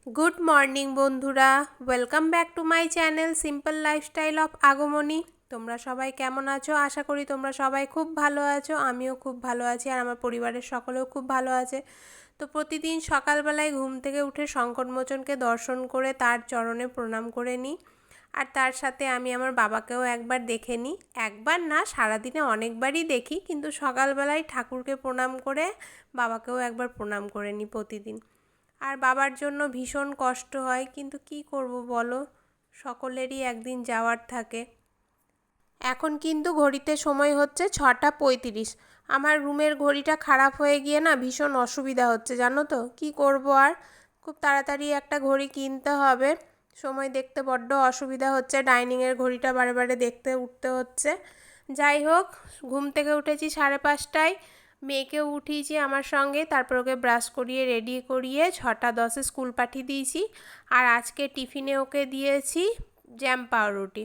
Good morning বন্ধুরা, welcome back to my channel simple lifestyle of আগমনী। তোমরা সবাই কেমন আছো? আশা করি তোমরা সবাই খুব ভালো আছো। আমিও খুব ভালো আছি আর আমার পরিবারের সকলেও খুব ভালো আছে। তো প্রতিদিন সকালবেলায় ঘুম থেকে উঠে সংকটমোচনকে দর্শন করে তার চরণে প্রণাম করে নিই। আর তার সাথে আমি আমার বাবাকেও একবার দেখে নিই। একবার না, সারাদিনে অনেকবারই দেখি, কিন্তু সকালবেলায় ঠাকুরকে প্রণাম করে বাবাকেও একবার প্রণাম করে নিই প্রতিদিন। আর বাবার জন্য ভীষণ কষ্ট হয়, কিন্তু কি করব বলো, সকলেরই একদিন যাওয়ার থাকে। এখন কিন্তু ঘড়িতে সময় হচ্ছে 6:35। আমার রুমের ঘড়িটা খারাপ হয়ে গিয়ে না ভীষণ অসুবিধা হচ্ছে, জানো তো কি করব। আর খুব তাড়াতাড়ি একটা ঘড়ি কিনতে হবে। সময় দেখতে বড্ড অসুবিধা হচ্ছে, ডাইনিংয়ের ঘড়িটা বারে বারে দেখতে উঠতে হচ্ছে। যাই হোক, ঘুম থেকে উঠেছি 5:30টায়, মেয়েকেও উঠিয়েছি আমার সঙ্গে, তারপর ওকে ব্রাশ করিয়ে রেডি করিয়ে 6:10-এ স্কুল পাঠিয়ে দিয়েছি। আর আজকে টিফিনে ওকে দিয়েছি জ্যাম পাউরুটি।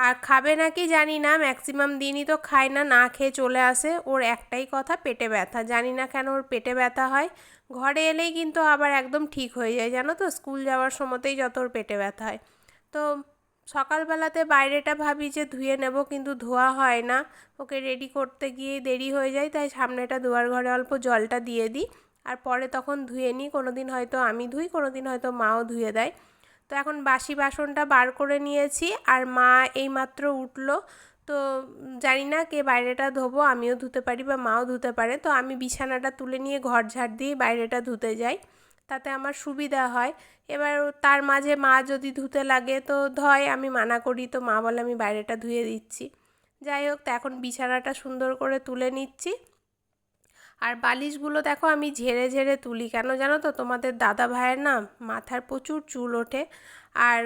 আর খাবে নাকি জানি না, ম্যাক্সিমাম দিনই তো খায় না, না খেয়ে চলে আসে। ওর একটাই কথা, পেটে ব্যথা। জানি না কেন ওর পেটে ব্যথা হয়। ঘরে এলেই কিন্তু আবার একদম ঠিক হয়ে যায়, জানো তো, স্কুল যাওয়ার সময়তেই যত ওর পেটে ব্যথা হয়। তো সকালবেলাতে বাইরেটা ভাবি যে ধুয়ে নেব, কিন্তু ধোয়া হয় না। ওকে রেডি করতে গিয়েই দেরি হয়ে যায়, তাই সামনেটা দুয়ার ঘরে অল্প জলটা দিয়ে দিই। আর পরে তখন ধুয়ে নিই। কোনো দিন হয়তো আমি ধুই, কোনো দিন হয়তো মাও ধুয়ে দেয়। তো এখন বাসি বাসনটা বার করে নিয়েছি, আর মা এইমাত্র উঠলো। তো জানি না কে বাইরেটা ধোবো, আমিও ধুতে পারি বা মাও ধুতে পারে। তো আমি বিছানাটা তুলে নিয়ে ঘর ঝাড় দিয়ে বাইরেটা ধুতে যাই, তাতে আমার সুবিধা হয়। এবার তার মাঝে মা যদি ধুতে লাগে তো ধয়, আমি মানা করি, তো মা বলে আমি বাইরেটা ধুয়ে দিচ্ছি। যাই হোক, তো এখন বিছানাটা সুন্দর করে তুলে নিচ্ছি। আর বালিশগুলো দেখো আমি ঝেড়ে ঝেড়ে তুলি, কেন জানো তো, তোমাদের দাদা ভাইয়ের না মাথার প্রচুর চুল ওঠে, আর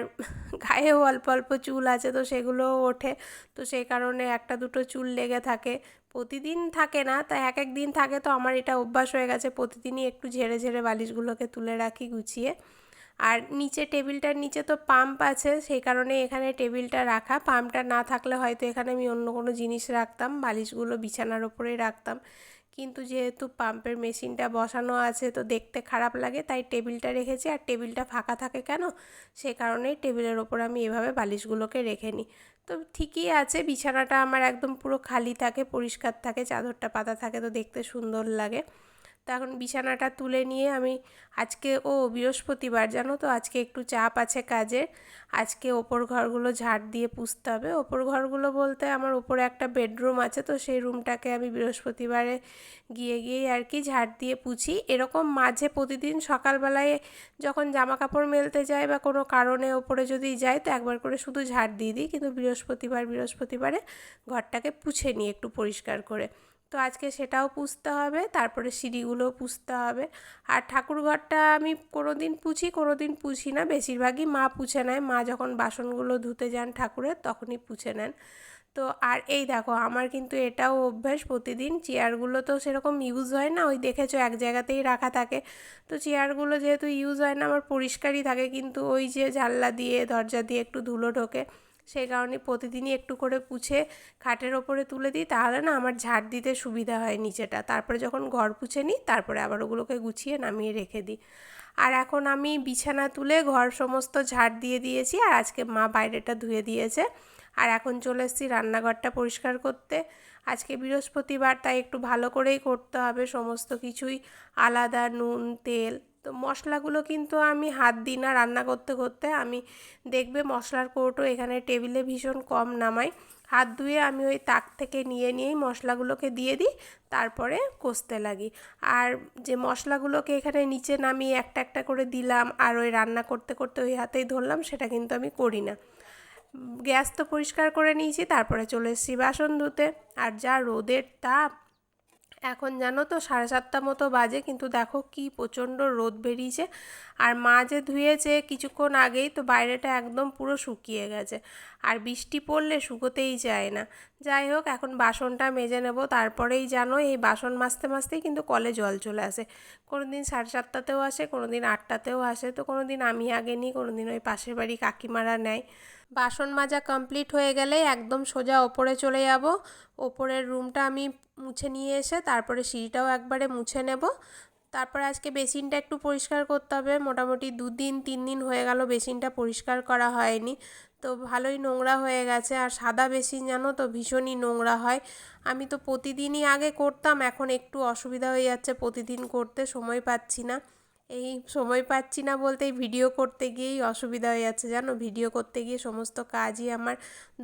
গায়েও অল্প অল্প চুল আছে, তো সেগুলোও ওঠে। তো সেই কারণে একটা দুটো চুল লেগে থাকে। প্রতিদিন থাকে না, তাই এক এক দিন থাকে। তো আমার এটা অভ্যাস হয়ে গেছে, প্রতিদিনই একটু ঝেড়ে ঝেড়ে বালিশগুলোকে তুলে রাখি গুছিয়ে। আর নিচে টেবিলটার নিচে তো পাম্প আছে, সেই কারণে এখানে টেবিলটা রাখা। পাম্পটা না থাকলে হয়তো এখানে আমি অন্য কোনো জিনিস রাখতাম, বালিশগুলো বিছানার ওপরেই রাখতাম। কিন্তু যেহেতু পাম্পের মেশিনটা বসানো আছে, তো দেখতে খারাপ লাগে, তাই টেবিলটা রেখেছি। আর টেবিলটা ফাঁকা থাকে কেন, সে কারণেই টেবিলের ওপর আমি এভাবে বালিশগুলোকে রেখে নিই। তো ঠিকই আছে, বিছানাটা আমার একদম পুরো খালি থাকে, পরিষ্কার থাকে, চাদরটা পাতা থাকে, তো দেখতে সুন্দর লাগে। তো এখন বিছানাটা তুলে নিয়ে আমি আজকে বৃহস্পতিবার, জানো তো, আজকে একটু চাপ আছে কাজের। আজকে ওপর ঘরগুলো ঝাড় দিয়ে পুছতে হবে। ওপর ঘরগুলো বলতে আমার ওপরে একটা বেডরুম আছে, তো সেই রুমটাকে আমি বৃহস্পতিবারে গিয়েই আর কি ঝাড় দিয়ে পুছি। এরকম মাঝে প্রতিদিন সকালবেলায় যখন জামা কাপড় মেলতে যাই বা কোনো কারণে ওপরে যদি যাই, তো একবার করে শুধু ঝাড় দিয়ে দিই, কিন্তু বৃহস্পতিবারে ঘরটাকে পুছে নিই একটু পরিষ্কার করে। তো আজকে সেটাও পুছতে হবে, তারপরে সিঁড়িগুলোও পুছতে হবে। আর ঠাকুর ঘরটা আমি কোনো দিন পুছি, কোনো দিন পুছি না, বেশিরভাগই মা পুছে নেয়। মা যখন বাসনগুলো ধুতে যান ঠাকুরের, তখনই পুছে নেন। তো আর এই দেখো, আমার কিন্তু এটাও অভ্যাস, প্রতিদিন চেয়ারগুলো তো সেরকম ইউজ হয় না, ওই দেখেছো এক জায়গাতেই রাখা থাকে। তো চেয়ারগুলো যেহেতু ইউজ হয় না, আমার পরিষ্কারই থাকে, কিন্তু ওই যে জানলা দিয়ে দরজা দিয়ে একটু ধুলো ঢোকে, সেই কারণে প্রতিদিনই একটু করে পুছে খাটের ওপরে তুলে দিই। তাহলে না আমার ঝাড় দিতে সুবিধা হয় নিচেটা। তারপরে যখন ঘর পুছে নিই, তারপরে আবার ওগুলোকে গুছিয়ে নামিয়ে রেখে দিই। আর এখন আমি বিছানা তুলে ঘর সমস্ত ঝাড় দিয়ে দিয়েছি, আর আজকে মা বাইরেটা ধুয়ে দিয়েছে। আর এখন চলে এসেছি রান্নাঘরটা পরিষ্কার করতে। আজকে বৃহস্পতিবার, তাই একটু ভালো করেই করতে হবে, সমস্ত কিছুই আলাদা, নুন তেল। তো মশলাগুলো কিন্তু আমি হাত দিই না রান্না করতে করতে। আমি দেখবে মশলার কৌটো এখানে টেবিলে ভীষণ কম নামাই, হাত ধুয়ে আমি ওই তাক থেকে নিয়েই মশলাগুলোকে দিয়ে দিই, তারপরে কষতে লাগি। আর যে মশলাগুলোকে এখানে নিচে নামিয়ে একটা একটা করে দিলাম আর ওই রান্না করতে করতে ওই হাতেই ধরলাম, সেটা কিন্তু আমি করি না। গ্যাস তো পরিষ্কার করে নিয়েছি, তারপরে চলে এসেছি বাসন ধুতে। আর যা রোদের তাপ, এখন জানো তো 7:30 মতো বাজে, কিন্তু দেখো কি প্রচণ্ড রোদ বেরিয়েছে। আর মা যে ধুয়েছে কিছুক্ষণ আগেই, তো বাইরেটা একদম পুরো শুকিয়ে গেছে। আর বৃষ্টি পড়লে শুকোতেই চায় না। যাই হোক, এখন বাসনটা মেজে নেব, তারপরেই জানো এই বাসন মাজতে মাজতেই কিন্তু কলে জল চলে আসে। কোনো দিন 7:30তেও আসে, কোনো দিন 8টাতেও আসে। তো কোনো দিন আমি আগে নিই, কোনো দিন ওই পাশের বাড়ি কাকিমারা নেয়। বাসন মাজা কমপ্লিট হয়ে গেলে একদম সোজা ওপরে চলে যাব। ওপরের রুমটা আমি মুছে নিয়ে এসে তারপরে সিঁড়িটাও একবারে মুছে নেব। তারপর আজকে বেসিনটা একটু পরিষ্কার করতে হবে। মোটামুটি 2-3 দিন হয়ে গেল বেসিনটা পরিষ্কার করা হয়নি, তো ভালোই নোংরা হয়ে গেছে। আর সাদা বেসিন জানো তো ভীষণই নোংরা হয়। আমি তো প্রতিদিনই আগে করতাম, এখন একটু অসুবিধা হয়ে যাচ্ছে প্রতিদিন করতে, সময় পাচ্ছি না। এই সময় পাচ্ছি না বলতে এই ভিডিও করতে গিয়েই অসুবিধা হয়ে যাচ্ছে জানো। ভিডিও করতে গিয়ে সমস্ত কাজই আমার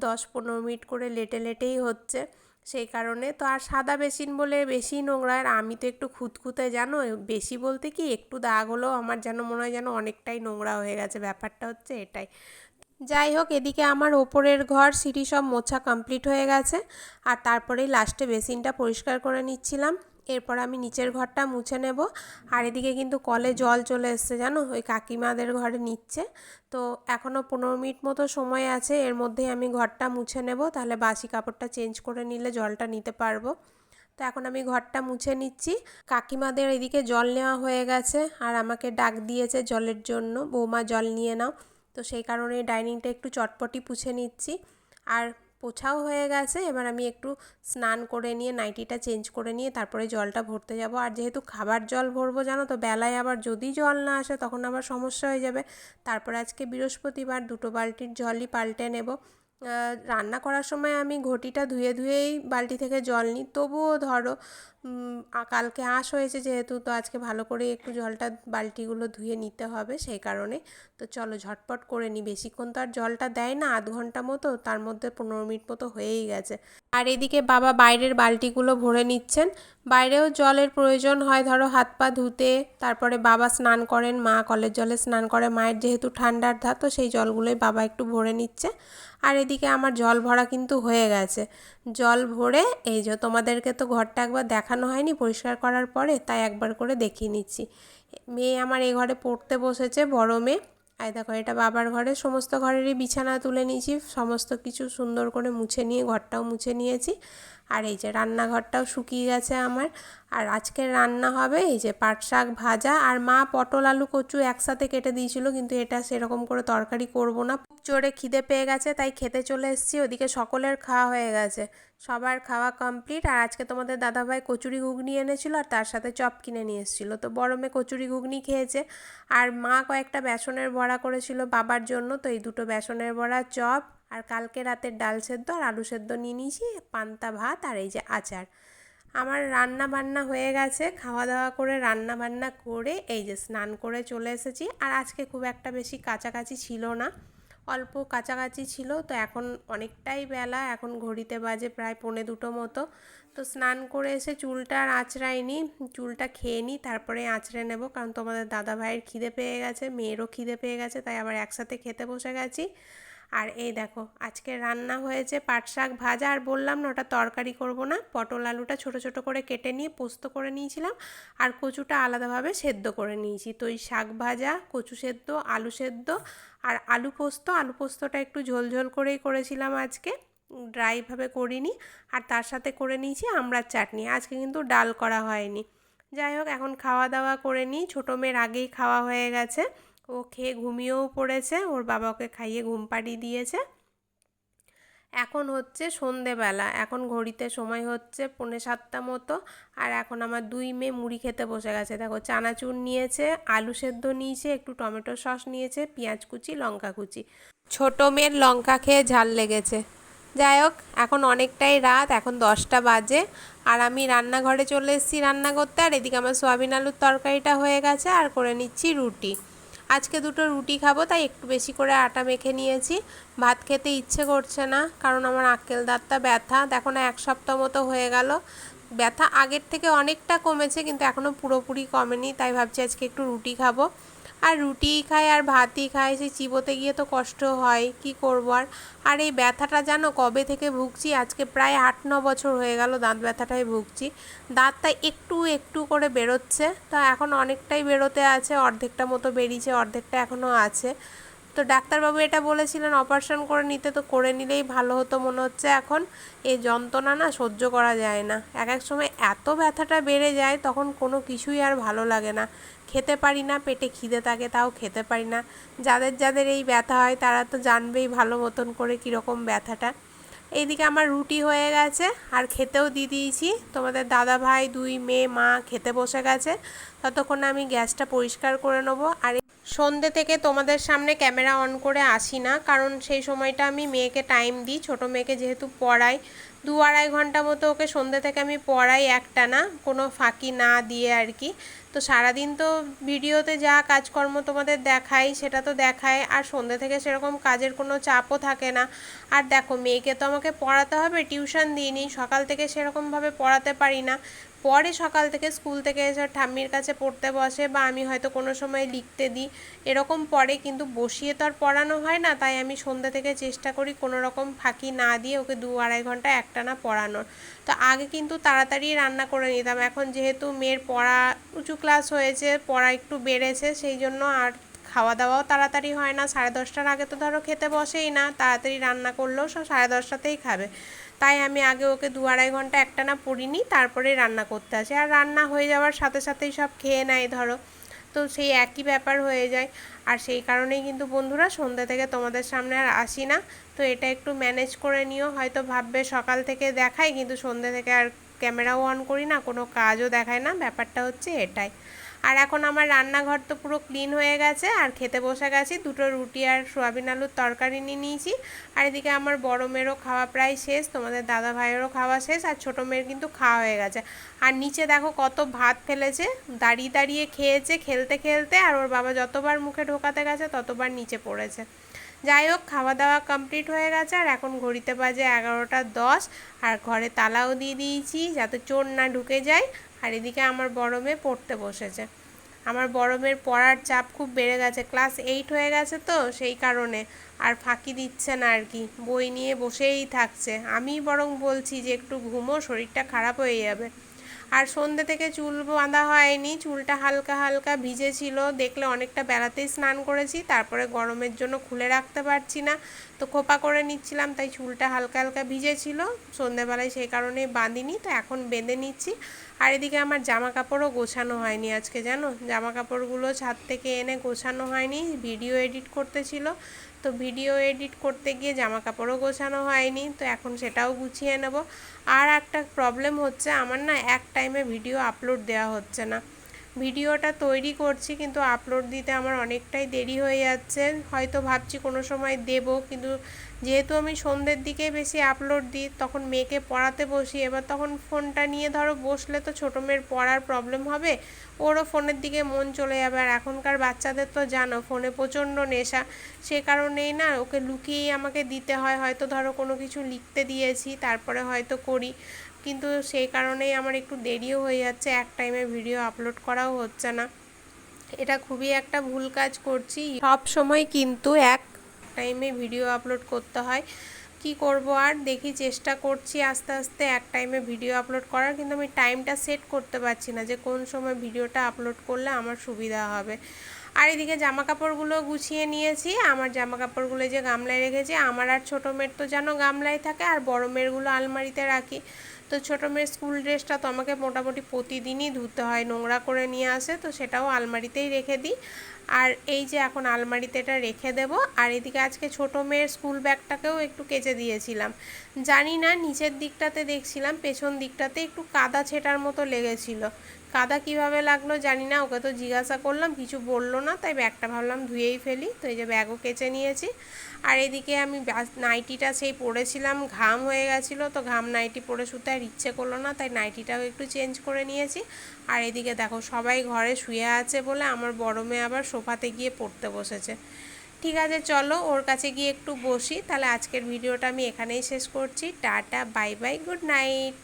10-15 মিনিট করে লেটেই হচ্ছে, সেই কারণে। তো আর সাদা বেসিন বলে বেশি নোংরা, আর আমি তো একটু খুঁতখুঁতে জানো, বেশি বলতে কি একটু দাগ হলেও আমার যেন মনে হয় যেন অনেকটাই নোংরা হয়ে গেছে, ব্যাপারটা হচ্ছে এটাই। যাই হোক, এদিকে আমার ওপরের ঘর সিঁড়ি সব মোছা কমপ্লিট হয়ে গেছে, আর তারপরেই লাস্টে বেসিনটা পরিষ্কার করে নিচ্ছিলাম। এরপর আমি নিচের ঘরটা মুছে নেব। আর এদিকে কিন্তু কলে জল চলে এসছে জানো, ওই কাকিমাদের ঘরে নিচ্ছে। তো এখনও 15 মিনিট মতো সময় আছে, এর মধ্যেই আমি ঘরটা মুছে নেব, তাহলে বাসি কাপড়টা চেঞ্জ করে নিলে জলটা নিতে পারবো। তো এখন আমি ঘরটা মুছে নিচ্ছি। কাকিমাদের এদিকে জল নেওয়া হয়ে গেছে, আর আমাকে ডাক দিয়েছে জলের জন্য, বৌমা জল নিয়ে নাও। তো সেই কারণে ডাইনিংটা একটু চটপটি পুছে নিচ্ছি। আর পোছাও হয়ে গেছে, এবার আমি একটু স্নান করে নিয়ে নাইটিটা চেঞ্জ করে নিয়ে তারপরে জলটা ভরতে যাব। আর যেহেতু খাবার জল ভরবো জানো তো, বেলায় আবার যদি জল না আসে তখন আবার সমস্যা হয়ে যাবে। তারপরে আজকে বৃহস্পতিবার 2 বালতির জলই পাল্টে নেব। রান্না করার সময় আমি ঘটিটা ধুয়েই বালতি থেকে জল নিই, তবুও ধরো কালকে আঁশ হয়েছে যেহেতু, তো আজকে ভালো করে একটু জলটা বালতিগুলো ধুয়ে নিতে হবে, সেই কারণে। তো চলো ঝটপট করে নিই, বেশিক্ষণ তো আর জলটা দেয় না, আধ ঘন্টা মতো, তার মধ্যে 15 মিনিট মতো হয়েই গেছে। আর এদিকে বাবা বাইরের বালতিগুলো ভরে নিচ্ছেন। বাইরেও জলের প্রয়োজন হয় ধরো হাত পা ধুতে, তারপরে বাবা স্নান করেন, মা কলের জলে স্নান করে, মায়ের যেহেতু ঠান্ডার ধাত, তো সেই জলগুলোই বাবা একটু ভরে নিচ্ছে। আর এদিকে আমার জল ভরা কিন্তু হয়ে গেছে। জল ভরে এই যে তোমাদেরকে তো ঘরটা একবার দেখানো হয়নি পরিষ্কার করার পরে, তাই একবার করে দেখিয়ে নিচ্ছি। মেয়ে আমার এই ঘরে পড়তে বসেছে, বড় মেয়ে। আর দেখো এটা বাবার ঘরে, সমস্ত ঘরেরই বিছানা তুলে নিয়েছি, সমস্ত কিছু সুন্দর করে মুছে নিয়ে ঘরটাও মুছে নিয়েছি। আর এই যে রান্নাঘরটাও শুকিয়ে গেছে আমার। আর আজকের রান্না হবে এই যে পাট শাক ভাজা, আর মা পটল আলু কচু একসাথে কেটে দিয়েছিল, কিন্তু এটা সেরকম করে তরকারি করব না। জোরে খিদে পেয়ে গেছে তাই খেতে চলে এসেছি। ওদিকে সকলের খাওয়া হয়ে গেছে, সবার খাওয়া কমপ্লিট। আর আজকে তোমাদের দাদাভাই কচুরি ঘুগনি এনেছিল, আর তার সাথে চপ কিনে নিয়ে এসেছিলো। তো বড় মেয়ে কচুরি ঘুগনি খেয়েছে, আর মা কয়েকটা বেসনের বড়া করেছিল বাবার জন্য, তো এই দুটো বেসনের বড়া, চপ, আর কালকে রাতের ডাল সেদ্ধ আর আলু সেদ্ধ নিয়ে নিয়েছি, পান্তা ভাত, আর এই যে আচার। আমার রান্না বান্না হয়ে গেছে, খাওয়া দাওয়া করে রান্না বান্না করে এই যে স্নান করে চলে এসেছি। আর আজকে খুব একটা বেশি কাছাকাছি ছিল না, অল্প কাছাকাছি ছিল। তো এখন অনেকটাই বেলা, এখন ঘড়িতে বাজে প্রায় 1:45 মতো। তো স্নান করে এসে চুলটা আর আঁচড়াইনি, চুলটা খেয়ে নিই তারপরে আঁচড়ে নেব, কারণ তোমাদের দাদা ভাইয়ের খিদে পেয়ে গেছে, মেয়েরও খিদে পেয়ে গেছে, তাই আবার একসাথে খেতে বসে গেছি। আর এই দেখো আজকে রান্না হয়েছে পাট শাক ভাজা, আর বললাম না ওটা তরকারি করব না, পটল আলুটা ছোট ছোট করে কেটে নিয়ে পোস্ত করে নিয়েছিলাম, আর কচুটা আলাদাভাবে সেদ্ধ করে নিয়েছি। তো এই শাক ভাজা, কচু সেদ্ধ, আলু সেদ্ধ, আর আলু পোস্ত, আলু পোস্তটা একটু ঝোল করেই করেছিলাম আজকে, ড্রাইভাবে করিনি। আর তার সাথে করে নিয়েছি আমড়ার চাটনি, আজকে কিন্তু ডাল করা হয়নি। যাই হোক, এখন খাওয়া দাওয়া করে নিই। ছোটো মেয়ের আগেই খাওয়া হয়ে গেছে, ও খেয়ে ঘুমিয়েও পড়েছে, ওর বাবা ওকে খাইয়ে ঘুম পাড়িয়ে দিয়েছে। এখন হচ্ছে সন্ধেবেলা, এখন ঘড়িতে সময় হচ্ছে 6:45 মতো। আর এখন আমার 2 মেয়ে মুড়ি খেতে বসে গেছে। দেখো চানাচুর নিয়েছে, আলু সেদ্ধ নিয়েছে, একটু টমেটো সস নিয়েছে, পেঁয়াজ কুচি, লঙ্কা কুচি। ছোটো মেয়ের লঙ্কা খেয়ে ঝাল লেগেছে। যাই হোক, এখন অনেকটাই রাত, এখন 10টা বাজে। আর আমি রান্নাঘরে চলে এসেছি রান্না করতে। আর এদিকে আমার সয়াবিন আলুর তরকারিটা হয়ে গেছে, আর করে নিচ্ছি রুটি। আজকে 2টো রুটি খাবো, তাই একটু বেশি করে আটা মেখে নিয়েছি। ভাত খেতে ইচ্ছে করছে না, কারণ আমার আক্কেল দাঁতটা ব্যথা, দেখো না 1 সপ্তাহ মতো হয়ে গেল। ব্যথা আগের থেকে অনেকটা কমেছে, কিন্তু এখনও পুরোপুরি কমেনি, তাই ভাবছি আজকে একটু রুটি খাবো। আর রুটিই খাই আর ভাতই খাই, সেই চিবোতে গিয়ে তো কষ্ট হয়, কি করবো আর। আর এই ব্যথাটা জানো কবে থেকে ভুগছি, আজকে প্রায় 8-9 বছর হয়ে গেল দাঁত ব্যথাটাই ভুগছি। দাঁতটা একটু একটু করে বেরোচ্ছে, তা এখন অনেকটাই বেরোতে আছে, অর্ধেকটা মতো বেরিয়েছে, অর্ধেকটা এখনও আছে। তো ডাক্তারবাবু এটা বলেছিলেন অপারেশন করে নিতে, তো করে নিলেই ভালো হতো মনে হচ্ছে। এখন এই যন্ত্রণা না সহ্য করা যায় না, এক এক সময় এত ব্যথাটা বেড়ে যায়, তখন কোনো কিছুই আর ভালো লাগে না, খেতে পারি না, পেটে খিদে থাকে তাও খেতে পারি না। যাদের যাদের এই ব্যথা হয় তারা তো জানবেই ভালো মতন করে কীরকম ব্যথাটা। এইদিকে আমার রুটি হয়ে গেছে আর খেতেও দিয়ে দিয়েছি। তোমাদের দাদা ভাই, 2 মেয়ে, মা খেতে বসে গেছে। ততক্ষণে আমি গ্যাসটা পরিষ্কার করে নেবো। আর সন্ধ্যে থেকে তোমাদের সামনে ক্যামেরা অন করে আসি না, কারণ সেই সময়টা আমি মেয়েকে টাইম দিই। ছোটো মেয়েকে যেহেতু পড়াই, 2-2.5 ঘন্টা মতো ওকে সন্ধ্যে থেকে আমি পড়াই একটানা, কোনো ফাঁকি না দিয়ে আর কি। তো সারাদিন তো ভিডিওতে যা কাজকর্ম তোমাদের দেখাই সেটা তো দেখায়, আর সন্ধ্যে থেকে সেরকম কাজের কোনো চাপও থাকে না। আর দেখো, মেয়েকে তো আমাকে পড়াতে হবে, টিউশন দিইনি, সকাল থেকে সেরকমভাবে পড়াতে পারি না। পরে সকাল থেকে স্কুল থেকে এসে ঠাম্মির কাছে পড়তে বসে, বা আমি হয়তো কোনো সময় লিখতে দিই, এরকম পড়ে, কিন্তু বসিয়ে তো আর পড়ানো হয় না। তাই আমি সন্ধ্যা থেকে চেষ্টা করি কোনো রকম ফাঁকি না দিয়ে ওকে 2-2.5 ঘন্টা একটানা পড়ানোর। তো আগে কিন্তু তাড়াতাড়ি রান্না করে নিতাম, এখন যেহেতু মেয়ের পড়া উঁচু ক্লাস হয়েছে, পড়া একটু বেড়েছে, সেই জন্য আর খাওয়া দাওয়াও তাড়াতাড়ি হয় না। 10:30টার আগে তো ধরো খেতে বসেই না, তাড়াতাড়ি রান্না করলেও সব 10:30টাতেই খাবে। তাই আমি আগে ওকে 2-2.5 ঘন্টা একটানা পড়িনি, তারপরে রান্না করতে আসি। আর রান্না হয়ে যাওয়ার সাথে সাথেই সব খেয়ে নেয় ধরো, তো সেই একই ব্যাপার হয়ে যায়। আর সেই কারণেই কিন্তু বন্ধুরা সন্ধ্যা থেকে তোমাদের সামনে আর আসি না। তো এটা একটু ম্যানেজ করে নিও। হয়তো ভাববে সকাল থেকে দেখাই, কিন্তু সন্ধ্যা থেকে আর ক্যামেরাও অন করি না, কোনো কাজও দেখায় না, ব্যাপারটা হচ্ছে এটাই। আর এখন আমার রান্নাঘর তো পুরো ক্লিন হয়ে গেছে, আর খেতে বসে গেছি। 2টো রুটি আর সোয়াবিন আলুর তরকারি নিয়ে নিয়েছি। আর এদিকে আমার বড় মেয়েরও খাওয়া প্রায় শেষ, তোমাদের দাদা ভাইয়েরও খাওয়া শেষ, আর ছোটো মেয়ের কিন্তু খাওয়া হয়ে গেছে। আর নিচে দেখো কত ভাত ফেলেছে, দাঁড়িয়ে দাঁড়িয়ে খেয়েছে খেলতে খেলতে, আর ওর বাবা যতবার মুখে ঢোকাতে গেছে ততবার নিচে পড়েছে। যাই হোক, খাওয়া দাওয়া কমপ্লিট হয়ে গেছে, আর এখন ঘড়িতে বাজে 11টা 10, আর ঘরে তালাও দিয়ে দিয়েছি যাতে চোর না ঢুকে যায়। আর এদিকে আমার বড় মেয়ে পড়তে বসেছে। আমার বড় মেয়ের পড়ার চাপ খুব বেড়ে গেছে, ক্লাস 8 হয়ে গেছে, তো সেই কারণে আর ফাঁকি দিচ্ছে না আর কি, বই নিয়ে বসেই থাকছে। আমি বরং বলছি যে একটু ঘুমো, শরীরটা খারাপ হয়ে যাবে। আর সন্ধ্যে থেকে চুল বাঁধা হয়নি, চুলটা হালকা হালকা ভিজে ছিল, দেখলে অনেকটা বেলাতেই স্নান করেছি, তারপরে গরমের জন্য খুলে রাখতে পারছি না, তো খোপা করে নিচ্ছিলাম, তাই চুলটা হালকা হালকা ভিজে ছিল সন্ধ্যেবেলায়, সেই কারণেই বাঁধিনি, তো এখন বেঁধে নিচ্ছি। আর এদিকে আমার জামা কাপড়ও গোছানো হয়নি আজকে, জানো, জামা কাপড়গুলো ছাদ থেকে এনে গোছানো হয়নি, ভিডিও এডিট করতে ছিল, তো ভিডিও এডিট করতে গিয়ে জামা কাপড়ও গোছানো হয়নি, তো এখন সেটাও গুছিয়ে নেব। আর একটা প্রবলেম হচ্ছে আমার, না এক টাইমে ভিডিও আপলোড দেওয়া হচ্ছে না। ভিডিওটা তৈরি করছি কিন্তু আপলোড দিতে আমার অনেকটাই দেরি হয়ে যাচ্ছে। হয়তো ভাবছি কোনো সময় দেব, কিন্তু যেহেতু আমি সন্ধ্যের দিকে বেশি আপলোড দিই, তখন মেয়েকে পড়াতে বসি, এবার তখন ফোনটা নিয়ে ধরো বসলে তো ছোটো মেয়ের পড়ার প্রবলেম হবে, ওরও ফোনের দিকে মন চলে যাবে। আর এখনকার বাচ্চাদের তো জানো ফোনে প্রচণ্ড নেশা, সে কারণেই না ওকে লুকিয়েই আমাকে দিতে হয়। হয়তো ধরো কোনো কিছু লিখতে দিয়েছি, তারপরে হয়তো করি, কিন্তু সেই কারণেই আমার একটু দেরিও হয়ে যাচ্ছে, এক টাইমে ভিডিও আপলোড করাও হচ্ছে না। এটা খুবই একটা ভুল কাজ করছি, সব সময় কিন্তু এক টাইমে ভিডিও আপলোড করতে হয়। কি করব, আর দেখি, চেষ্টা করছি আস্তে আস্তে এক টাইমে ভিডিও আপলোড করার, কিন্তু আমি টাইমটা সেট করতে পারছি না যে কোন সময় ভিডিওটা আপলোড করলে আমার সুবিধা হবে। আর এদিকে জামা কাপড়গুলো গুছিয়ে নিয়েছি। আমার জামা কাপড়গুলো যে গামলায় রেখেছি, আমার আর ছোটো মেয়ের তো যেন গামলায় থাকে, আর বড় মেয়েরগুলো আলমারিতে রাখি। তো ছোটো মেয়ের স্কুল ড্রেসটা তো আমাকে মোটামুটি প্রতিদিনই ধুতে হয়, নোংরা করে নিয়ে আসে, তো সেটাও আলমারিতেই রেখে দিই। আর এই যে এখন আলমারিতে এটা রেখে দেব। আর এদিকে আজকে ছোটো মেয়ের স্কুল ব্যাগটাকেও একটু কেচে দিয়েছিলাম। জানি না, নিচের দিকটাতে দেখছিলাম, পেছন দিকটাতে একটু কাদা ছেটার মতো লেগেছিল। কাদা কিভাবে লাগলো জানি না, ওকে তো জিজ্ঞাসা করলাম, কিছু বললো না, তাই ব্যাগটা ভাবলাম ধুয়েই ফেলি, তো এই যে ব্যাগও কেচে নিয়েছি। আর এদিকে আমি নাইটিটা সেই পরেছিলাম, ঘাম হয়ে গেছিলো, তো ঘাম নাইটি পরে শুতে আর ইচ্ছে করলো না, তাই নাইটিটাও একটু চেঞ্জ করে নিয়েছি। আর এদিকে দেখো সবাই ঘরে শুয়ে আছে বলে আমার বড় মেয়ে আবার সোফাতে গিয়ে পড়তে বসেছে। ঠিক আছে, চলো ওর কাছে গিয়ে একটু বসি। তাহলে আজকের ভিডিওটা আমি এখানেই শেষ করছি। Tata, bye bye, good night.